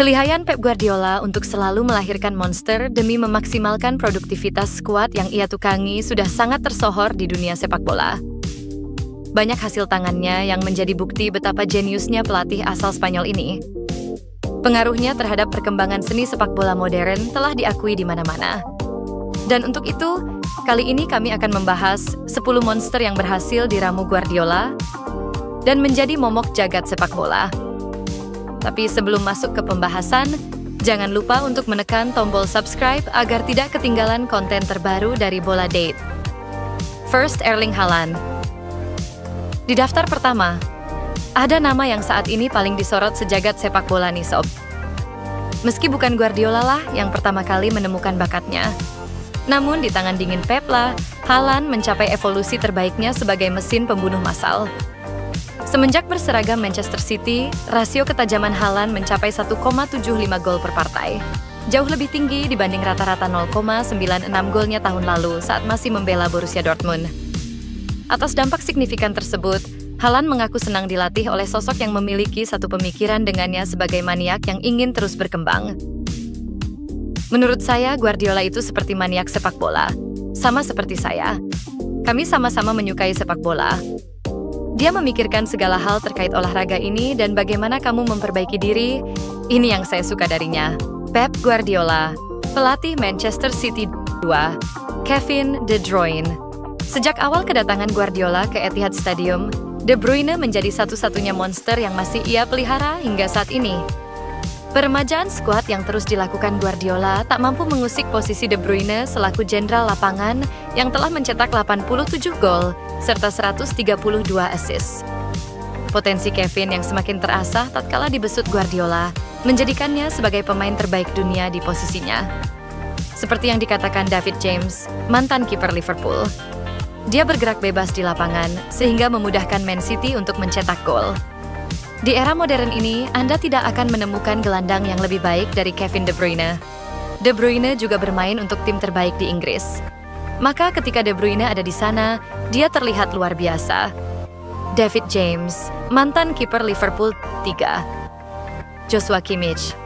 Kelihayan Pep Guardiola untuk selalu melahirkan monster demi memaksimalkan produktivitas skuad yang ia tukangi sudah sangat tersohor di dunia sepak bola. Banyak hasil tangannya yang menjadi bukti betapa jeniusnya pelatih asal Spanyol ini. Pengaruhnya terhadap perkembangan seni sepak bola modern telah diakui di mana-mana. Dan untuk itu, kali ini kami akan membahas 10 monster yang berhasil diramu Guardiola dan menjadi momok jagat sepak bola. Tapi sebelum masuk ke pembahasan, jangan lupa untuk menekan tombol subscribe agar tidak ketinggalan konten terbaru dari Bola Date. First, Erling Haaland. Di daftar pertama, ada nama yang saat ini paling disorot sejagat sepak bola nih sob. Meski bukan Guardiola lah yang pertama kali menemukan bakatnya, namun di tangan dingin Pep lah, Haaland mencapai evolusi terbaiknya sebagai mesin pembunuh massal. Semenjak berseragam Manchester City, rasio ketajaman Haaland mencapai 1,75 gol per partai. Jauh lebih tinggi dibanding rata-rata 0,96 golnya tahun lalu saat masih membela Borussia Dortmund. Atas dampak signifikan tersebut, Haaland mengaku senang dilatih oleh sosok yang memiliki satu pemikiran dengannya sebagai maniak yang ingin terus berkembang. Menurut saya, Guardiola itu seperti maniak sepak bola. Sama seperti saya. Kami sama-sama menyukai sepak bola. Dia memikirkan segala hal terkait olahraga ini dan bagaimana kamu memperbaiki diri. Ini yang saya suka darinya. Pep Guardiola, pelatih Manchester City 2, Kevin De Bruyne. Sejak awal kedatangan Guardiola ke Etihad Stadium, De Bruyne menjadi satu-satunya monster yang masih ia pelihara hingga saat ini. Peremajaan skuad yang terus dilakukan Guardiola tak mampu mengusik posisi De Bruyne selaku jenderal lapangan yang telah mencetak 87 gol serta 132 assist. Potensi Kevin yang semakin terasah tatkala dibesut Guardiola menjadikannya sebagai pemain terbaik dunia di posisinya. Seperti yang dikatakan David James, mantan kiper Liverpool. Dia bergerak bebas di lapangan sehingga memudahkan Man City untuk mencetak gol. Di era modern ini, Anda tidak akan menemukan gelandang yang lebih baik dari Kevin De Bruyne. De Bruyne juga bermain untuk tim terbaik di Inggris. Maka ketika De Bruyne ada di sana, dia terlihat luar biasa. David James, mantan kiper Liverpool 3. Joshua Kimmich.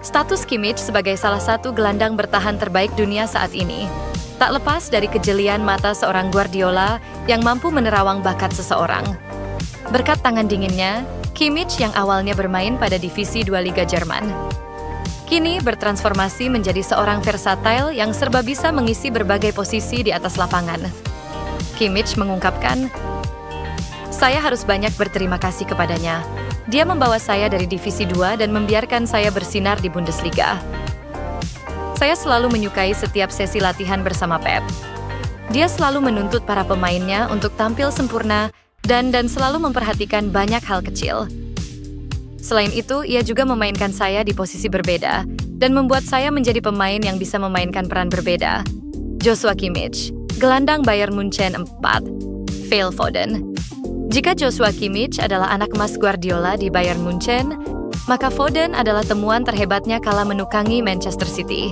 Status Kimmich sebagai salah satu gelandang bertahan terbaik dunia saat ini tak lepas dari kejelian mata seorang Guardiola yang mampu menerawang bakat seseorang. Berkat tangan dinginnya, Kimmich yang awalnya bermain pada divisi 2 Liga Jerman, kini bertransformasi menjadi seorang versatile yang serba bisa mengisi berbagai posisi di atas lapangan. Kimmich mengungkapkan, "Saya harus banyak berterima kasih kepadanya. Dia membawa saya dari divisi 2 dan membiarkan saya bersinar di Bundesliga. Saya selalu menyukai setiap sesi latihan bersama Pep. Dia selalu menuntut para pemainnya untuk tampil sempurna dan selalu memperhatikan banyak hal kecil. Selain itu, ia juga memainkan saya di posisi berbeda dan membuat saya menjadi pemain yang bisa memainkan peran berbeda." Joshua Kimmich, gelandang Bayern Munchen 4. Phil Foden. Jika Joshua Kimmich adalah anak emas Guardiola di Bayern Munchen, maka Foden adalah temuan terhebatnya kala menukangi Manchester City.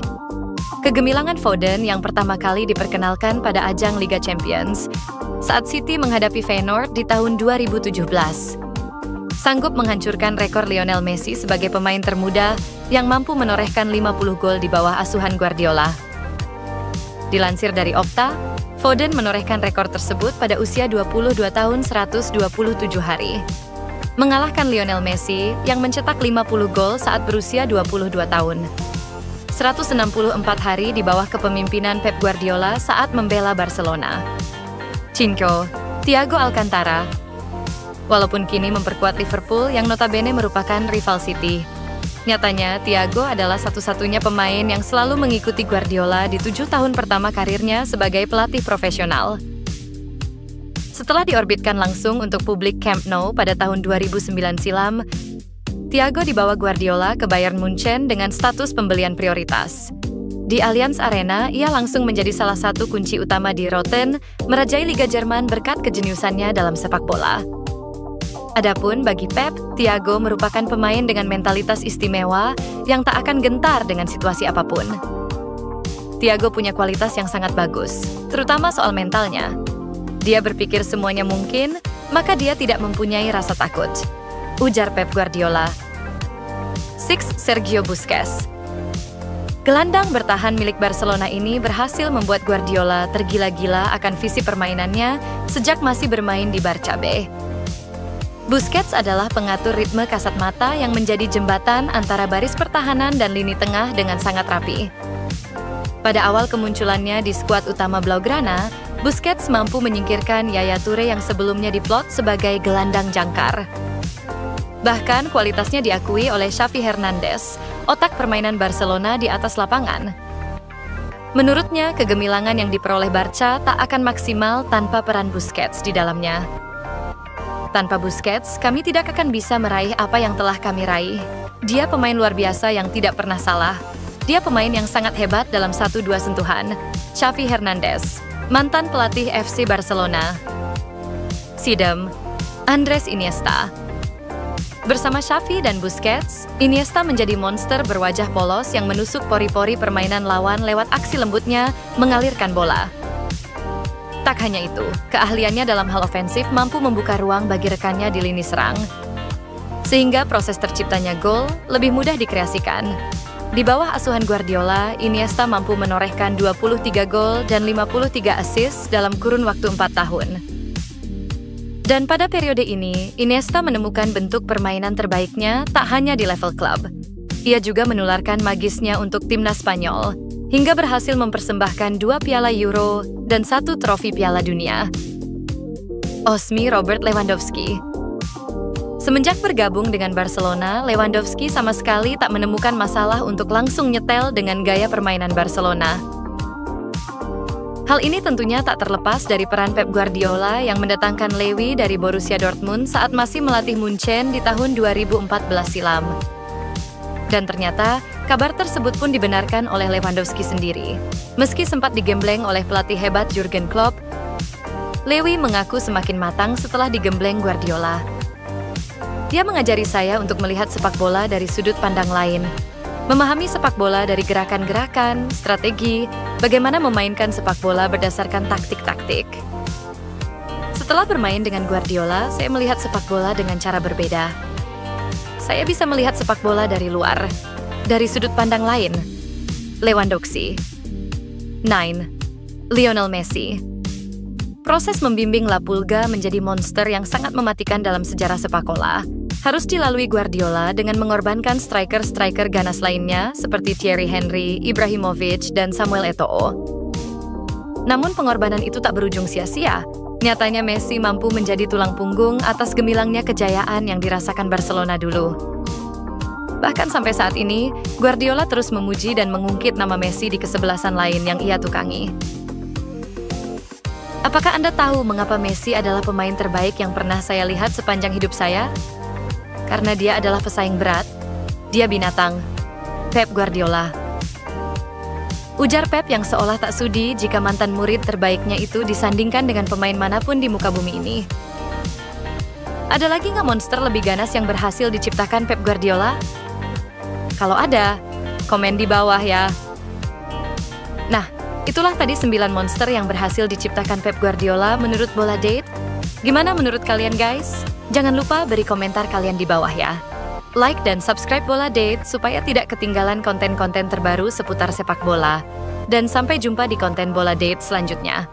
Kegemilangan Foden yang pertama kali diperkenalkan pada ajang Liga Champions saat City menghadapi Feyenoord di tahun 2017. Sanggup menghancurkan rekor Lionel Messi sebagai pemain termuda yang mampu menorehkan 50 gol di bawah asuhan Guardiola. Dilansir dari Opta, Foden menorehkan rekor tersebut pada usia 22 tahun 127 hari. Mengalahkan Lionel Messi yang mencetak 50 gol saat berusia 22 tahun. 164 hari di bawah kepemimpinan Pep Guardiola saat membela Barcelona. Cinco, Thiago Alcantara. Walaupun kini memperkuat Liverpool yang notabene merupakan rival City, nyatanya Thiago adalah satu-satunya pemain yang selalu mengikuti Guardiola di 7 tahun pertama karirnya sebagai pelatih profesional. Setelah diorbitkan langsung untuk publik Camp Nou pada tahun 2009 silam, Thiago dibawa Guardiola ke Bayern Munchen dengan status pembelian prioritas. Di Allianz Arena, ia langsung menjadi salah satu kunci utama di Roten, merajai Liga Jerman berkat kejeniusannya dalam sepak bola. Adapun bagi Pep, Thiago merupakan pemain dengan mentalitas istimewa yang tak akan gentar dengan situasi apapun. Thiago punya kualitas yang sangat bagus, terutama soal mentalnya. Dia berpikir semuanya mungkin, maka dia tidak mempunyai rasa takut, ujar Pep Guardiola. Sergio Busquets. Gelandang bertahan milik Barcelona ini berhasil membuat Guardiola tergila-gila akan visi permainannya sejak masih bermain di Barça B. Busquets adalah pengatur ritme kasat mata yang menjadi jembatan antara baris pertahanan dan lini tengah dengan sangat rapi. Pada awal kemunculannya di skuad utama Blaugrana, Busquets mampu menyingkirkan Yaya Toure yang sebelumnya diplot sebagai gelandang jangkar. Bahkan kualitasnya diakui oleh Xavi Hernandez, otak permainan Barcelona di atas lapangan. Menurutnya, kegemilangan yang diperoleh Barca tak akan maksimal tanpa peran Busquets di dalamnya. Tanpa Busquets, kami tidak akan bisa meraih apa yang telah kami raih. Dia pemain luar biasa yang tidak pernah salah. Dia pemain yang sangat hebat dalam 1-2 sentuhan. Xavi Hernandez, mantan pelatih FC Barcelona. Sidem, Andres Iniesta. Bersama Xavi dan Busquets, Iniesta menjadi monster berwajah polos yang menusuk pori-pori permainan lawan lewat aksi lembutnya mengalirkan bola. Tak hanya itu, keahliannya dalam hal ofensif mampu membuka ruang bagi rekannya di lini serang. Sehingga proses terciptanya gol lebih mudah dikreasikan. Di bawah asuhan Guardiola, Iniesta mampu menorehkan 23 gol dan 53 assist dalam kurun waktu 4 tahun. Dan pada periode ini, Iniesta menemukan bentuk permainan terbaiknya tak hanya di level klub. Ia juga menularkan magisnya untuk timnas Spanyol, hingga berhasil mempersembahkan 2 piala Euro dan 1 trofi Piala Dunia. Osmi Robert Lewandowski. Semenjak bergabung dengan Barcelona, Lewandowski sama sekali tak menemukan masalah untuk langsung nyetel dengan gaya permainan Barcelona. Hal ini tentunya tak terlepas dari peran Pep Guardiola yang mendatangkan Lewy dari Borussia Dortmund saat masih melatih Munchen di tahun 2014 silam. Dan ternyata, kabar tersebut pun dibenarkan oleh Lewandowski sendiri. Meski sempat digembleng oleh pelatih hebat Jurgen Klopp, Lewy mengaku semakin matang setelah digembleng Guardiola. Dia mengajari saya untuk melihat sepak bola dari sudut pandang lain, memahami sepak bola dari gerakan-gerakan, strategi, bagaimana memainkan sepak bola berdasarkan taktik-taktik. Setelah bermain dengan Guardiola, saya melihat sepak bola dengan cara berbeda. Saya bisa melihat sepak bola dari luar, dari sudut pandang lain. Lewandowski. 9. Lionel Messi. Proses membimbing La Pulga menjadi monster yang sangat mematikan dalam sejarah sepak bola harus dilalui Guardiola dengan mengorbankan striker-striker ganas lainnya seperti Thierry Henry, Ibrahimovic, dan Samuel Eto'o. Namun pengorbanan itu tak berujung sia-sia. Nyatanya Messi mampu menjadi tulang punggung atas gemilangnya kejayaan yang dirasakan Barcelona dulu. Bahkan sampai saat ini, Guardiola terus memuji dan mengungkit nama Messi di kesebelasan lain yang ia tukangi. Apakah Anda tahu mengapa Messi adalah pemain terbaik yang pernah saya lihat sepanjang hidup saya? Karena dia adalah pesaing berat. Dia binatang. Pep Guardiola. Ujar Pep yang seolah tak sudi jika mantan murid terbaiknya itu disandingkan dengan pemain manapun di muka bumi ini. Ada lagi nggak monster lebih ganas yang berhasil diciptakan Pep Guardiola? Kalau ada, komen di bawah ya. Nah, itulah tadi 9 monster yang berhasil diciptakan Pep Guardiola menurut Bola Date. Gimana menurut kalian guys? Jangan lupa beri komentar kalian di bawah ya. Like dan subscribe Bola Date supaya tidak ketinggalan konten-konten terbaru seputar sepak bola. Dan sampai jumpa di konten Bola Date selanjutnya.